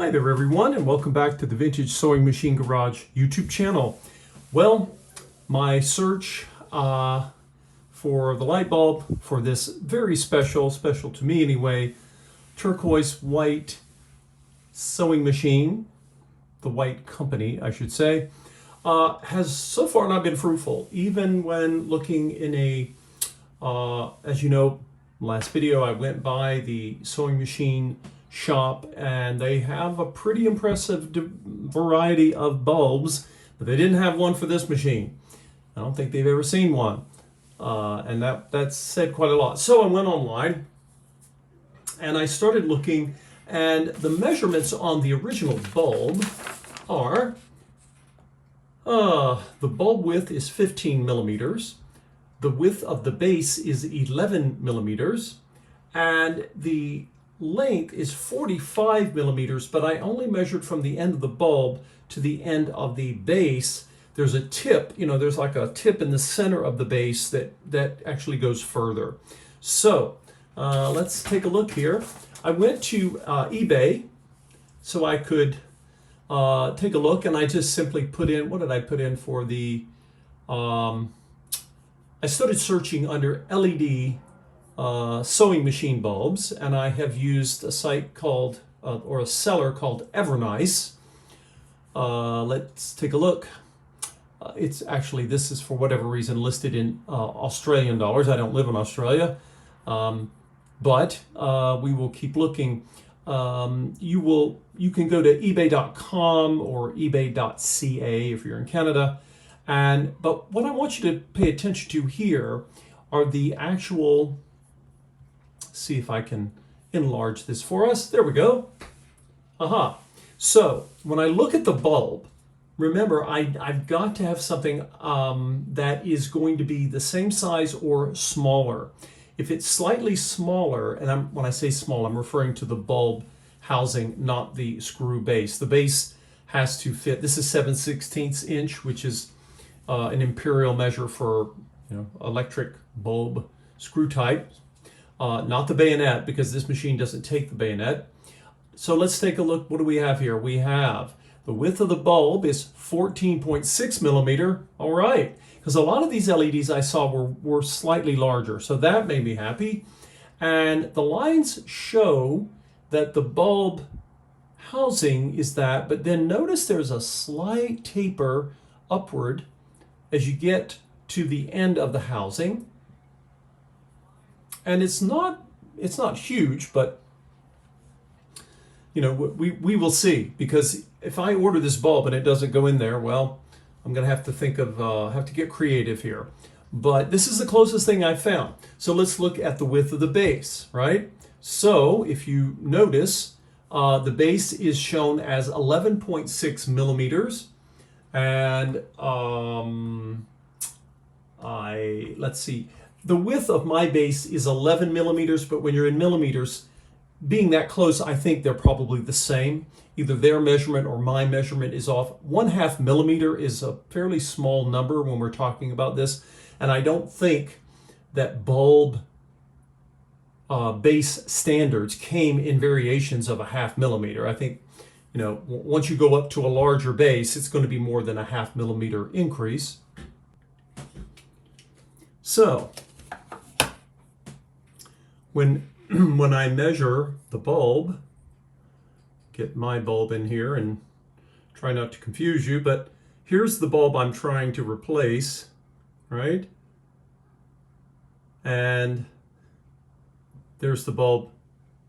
Hi there everyone, and welcome back to the Vintage Sewing Machine Garage YouTube channel. Well, my search for the light bulb for this very special to me anyway, turquoise white sewing machine, the White Company I should say, has so far not been fruitful. Even when looking in a, as you know, last video I went by the sewing machine shop and they have a pretty impressive variety of bulbs, but they didn't have one for this machine. I don't think they've ever seen one, and that said quite a lot. So I went online and I started looking, and the measurements on the original bulb are the bulb width is 15 millimeters, the width of the base is 11 millimeters, and the length is 45 millimeters, but I only measured from the end of the bulb to the end of the base. There's a tip, there's like a tip in the center of the base that actually goes further. So let's take a look here. I went to eBay so I could take a look, and I just simply put in, what did I put in for the, I started searching under LED sewing machine bulbs, and I have used a site called, or a seller called Evernice. Let's take a look. It's actually, this is for whatever reason listed in Australian dollars. I don't live in Australia, but we will keep looking. You can go to ebay.com or ebay.ca if you're in Canada. But what I want you to pay attention to here are the actual, see if I can enlarge this for us. There we go. So when I look at the bulb, remember I've got to have something that is going to be the same size or smaller. If it's slightly smaller, and when I say small, I'm referring to the bulb housing, not the screw base. The base has to fit. This is 7/16 inch, which is an imperial measure for electric bulb screw type. Not the bayonet, because this machine doesn't take the bayonet. So let's take a look. What do we have here? We have the width of the bulb is 14.6 millimeter. All right, because a lot of these LEDs I saw were slightly larger, so that made me happy. And the lines show that the bulb housing is that, but then notice there's a slight taper upward as you get to the end of the housing. And it's not huge, but we will see, because if I order this bulb and it doesn't go in there, well, I'm going to have to think of have to get creative here. But this is the closest thing I found. So let's look at the width of the base, right? So if you notice, the base is shown as 11.6 millimeters, and let's see. The width of my base is 11 millimeters, but when you're in millimeters, being that close, I think they're probably the same. Either their measurement or my measurement is off. 1/2 millimeter is a fairly small number when we're talking about this, and I don't think that bulb base standards came in variations of 1/2 millimeter. I think, once you go up to a larger base, it's going to be more than 1/2 millimeter increase. So when I measure the bulb, get my bulb in here and try not to confuse you, but here's the bulb I'm trying to replace, right? And there's the bulb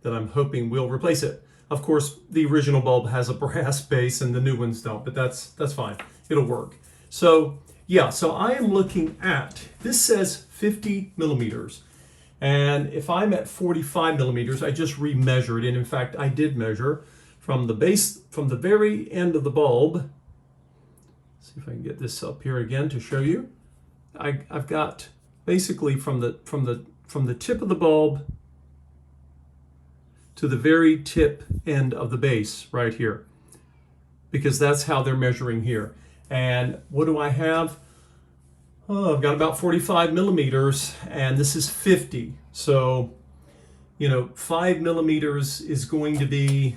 that I'm hoping will replace it. Of course, the original bulb has a brass base and the new ones don't, but that's fine. It'll work. So yeah, so I am looking at, this says 50 millimeters. And if I'm at 45 millimeters, I just remeasured. And in fact, I did measure from the base, from the very end of the bulb. Let's see if I can get this up here again to show you. I've got basically from the tip of the bulb to the very tip end of the base right here, because that's how they're measuring here. And what do I have? Oh, I've got about 45 millimeters, and this is 50. So, 5 millimeters is going to be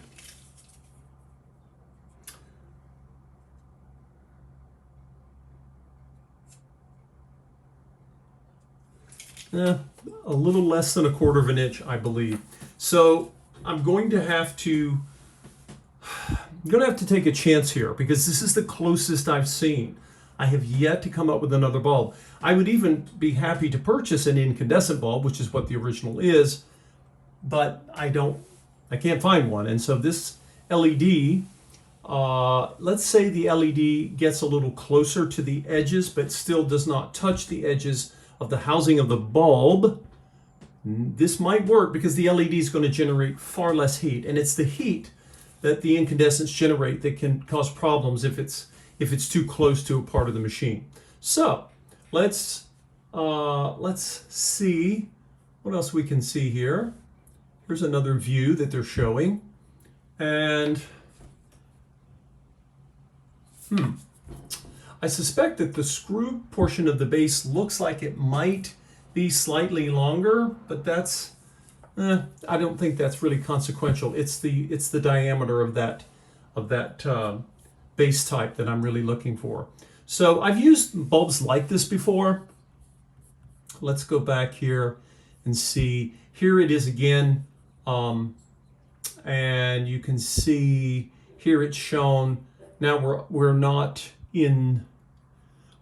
a little less than 1/4 of an inch, I believe. So I'm going to have to take a chance here because this is the closest I've seen. I have yet to come up with another bulb. I would even be happy to purchase an incandescent bulb, which is what the original is, but I can't find one. And so this LED, let's say the LED gets a little closer to the edges, but still does not touch the edges of the housing of the bulb. This might work because the LED is going to generate far less heat, and it's the heat that the incandescents generate that can cause problems if it's too close to a part of the machine. So let's see what else we can see here. Here's another view that they're showing, and I suspect that the screw portion of the base looks like it might be slightly longer, but that's I don't think that's really consequential. It's the diameter of that base type that I'm really looking for. So I've used bulbs like this before. Let's go back here and see. Here it is again, and you can see here it's shown. Now we're not in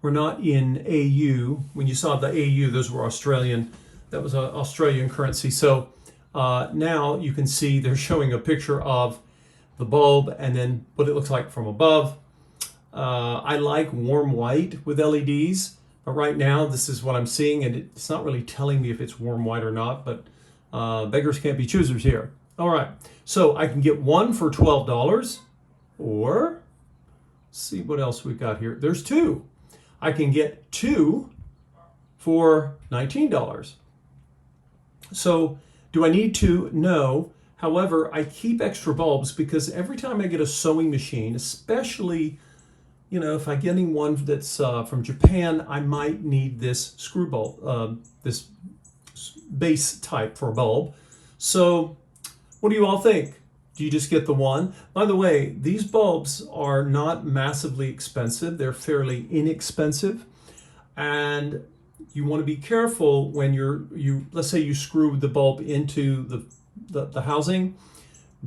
AU. When you saw the AU, those were Australian. That was an Australian currency. So now you can see they're showing a picture of the bulb and then what it looks like from above. I like warm white with LEDs, but right now this is what I'm seeing, and it's not really telling me if it's warm white or not, but beggars can't be choosers here. All right, so I can get one for $12, or see what else we got here. There's two. I can get two for $19. So do I need to? No. However, I keep extra bulbs because every time I get a sewing machine, especially, if I'm getting one that's from Japan, I might need this screw bulb, this base type for a bulb. So what do you all think? Do you just get the one? By the way, these bulbs are not massively expensive. They're fairly inexpensive. And you want to be careful when let's say you screw the bulb into the housing.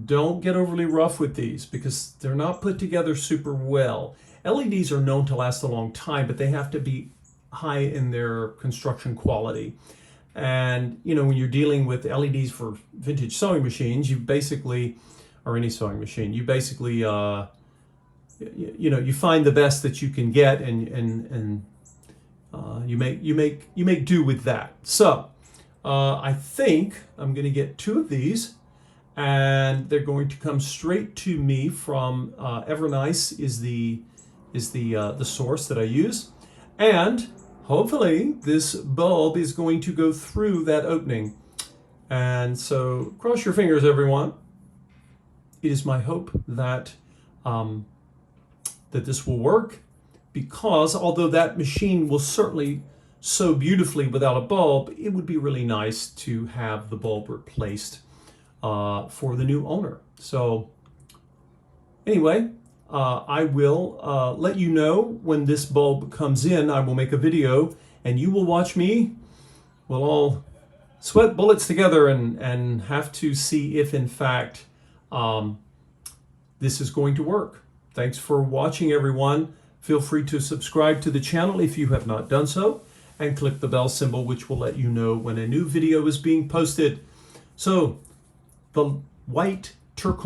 Don't get overly rough with these because they're not put together super well. LEDs are known to last a long time, but they have to be high in their construction quality. And when you're dealing with LEDs for vintage sewing machines, or any sewing machine, you basically you find the best that you can get, and you make do with that. So I think I'm going to get two of these, and they're going to come straight to me from Evernice is the source that I use, and hopefully this bulb is going to go through that opening. And so cross your fingers, everyone. It is my hope that that this will work, because although that machine will certainly sew beautifully without a bulb, it would be really nice to have the bulb replaced for the new owner. So anyway, I will let you know when this bulb comes in. I will make a video, and you will watch me. We'll all sweat bullets together and have to see if in fact this is going to work. Thanks for watching, everyone. Feel free to subscribe to the channel if you have not done so, and click the bell symbol, which will let you know when a new video is being posted. So the white brand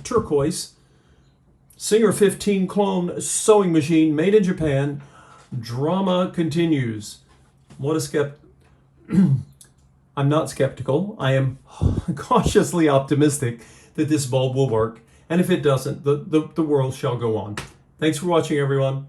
turquoise Singer 15 clone sewing machine made in Japan. Drama continues. I'm not skeptical. I am cautiously optimistic that this bulb will work. And if it doesn't, the world shall go on. Thanks for watching, everyone.